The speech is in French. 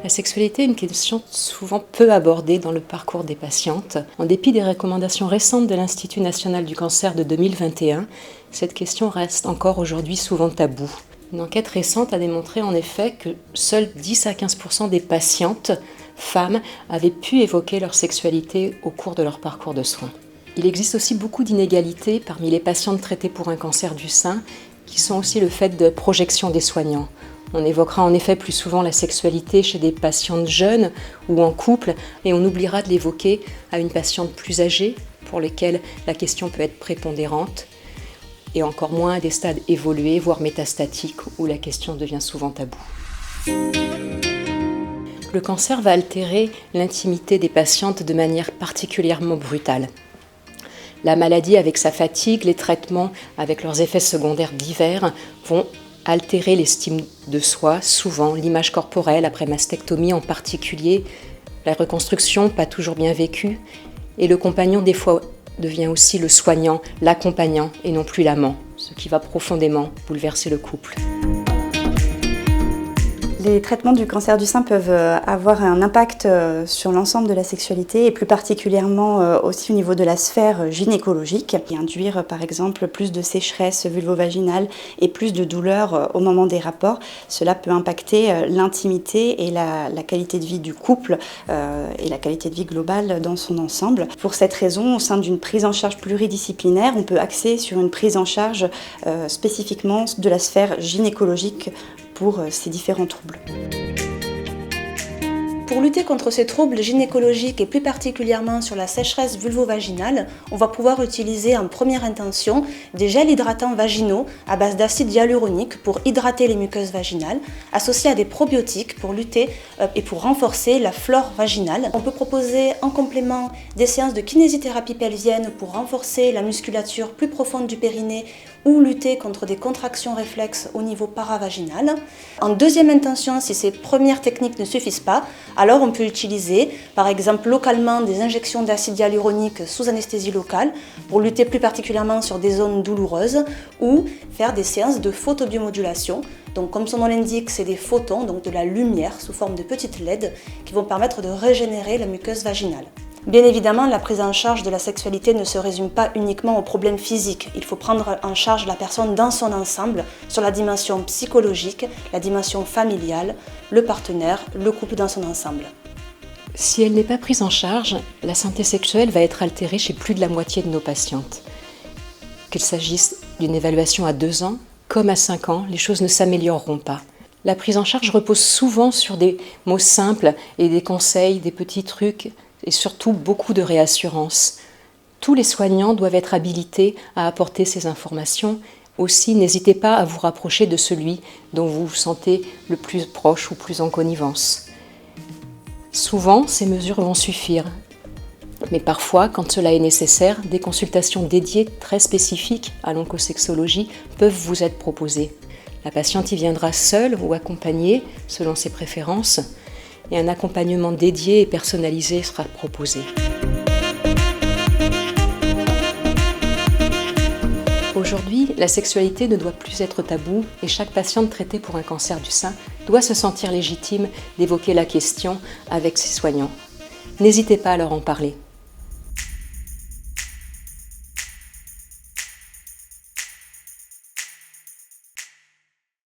La sexualité est une question souvent peu abordée dans le parcours des patientes. En dépit des recommandations récentes de l'Institut national du cancer de 2021, cette question reste encore aujourd'hui souvent taboue. Une enquête récente a démontré en effet que seuls 10 à 15% des patientes femmes avaient pu évoquer leur sexualité au cours de leur parcours de soins. Il existe aussi beaucoup d'inégalités parmi les patientes traitées pour un cancer du sein, qui sont aussi le fait de projections des soignants. On évoquera en effet plus souvent la sexualité chez des patientes jeunes ou en couple, et on oubliera de l'évoquer à une patiente plus âgée, pour lesquelles la question peut être prépondérante, et encore moins à des stades évolués, voire métastatiques, où la question devient souvent taboue. Le cancer va altérer l'intimité des patientes de manière particulièrement brutale. La maladie avec sa fatigue, les traitements avec leurs effets secondaires divers vont altérer l'estime de soi, souvent l'image corporelle après mastectomie en particulier, la reconstruction pas toujours bien vécue, et le compagnon des fois devient aussi le soignant, l'accompagnant et non plus l'amant, ce qui va profondément bouleverser le couple. Les traitements du cancer du sein peuvent avoir un impact sur l'ensemble de la sexualité et plus particulièrement aussi au niveau de la sphère gynécologique et induire par exemple plus de sécheresse vulvovaginale et plus de douleur au moment des rapports. Cela peut impacter l'intimité et la qualité de vie du couple et la qualité de vie globale dans son ensemble. Pour cette raison, au sein d'une prise en charge pluridisciplinaire, on peut axer sur une prise en charge spécifiquement de la sphère gynécologique pour ces différents troubles. Pour lutter contre ces troubles gynécologiques et plus particulièrement sur la sécheresse vulvovaginale, on va pouvoir utiliser en première intention des gels hydratants vaginaux à base d'acide hyaluronique pour hydrater les muqueuses vaginales, associés à des probiotiques pour lutter et pour renforcer la flore vaginale. On peut proposer en complément des séances de kinésithérapie pelvienne pour renforcer la musculature plus profonde du périnée ou lutter contre des contractions réflexes au niveau paravaginal. En deuxième intention, si ces premières techniques ne suffisent pas, alors on peut utiliser par exemple localement des injections d'acide hyaluronique sous anesthésie locale pour lutter plus particulièrement sur des zones douloureuses ou faire des séances de photobiomodulation. Donc comme son nom l'indique, c'est des photons, donc de la lumière sous forme de petites LED qui vont permettre de régénérer la muqueuse vaginale. Bien évidemment, la prise en charge de la sexualité ne se résume pas uniquement aux problèmes physiques. Il faut prendre en charge la personne dans son ensemble, sur la dimension psychologique, la dimension familiale, le partenaire, le couple dans son ensemble. Si elle n'est pas prise en charge, la santé sexuelle va être altérée chez plus de la moitié de nos patientes. Qu'il s'agisse d'une évaluation à 2 ans, comme à 5 ans, les choses ne s'amélioreront pas. La prise en charge repose souvent sur des mots simples et des conseils, des petits trucs, et surtout beaucoup de réassurance. Tous les soignants doivent être habilités à apporter ces informations. Aussi, n'hésitez pas à vous rapprocher de celui dont vous vous sentez le plus proche ou plus en connivence. Souvent, ces mesures vont suffire. Mais parfois, quand cela est nécessaire, des consultations dédiées très spécifiques à l'oncosexologie peuvent vous être proposées. La patiente y viendra seule ou accompagnée selon ses préférences, et un accompagnement dédié et personnalisé sera proposé. Aujourd'hui, la sexualité ne doit plus être taboue et chaque patiente traitée pour un cancer du sein doit se sentir légitime d'évoquer la question avec ses soignants. N'hésitez pas à leur en parler.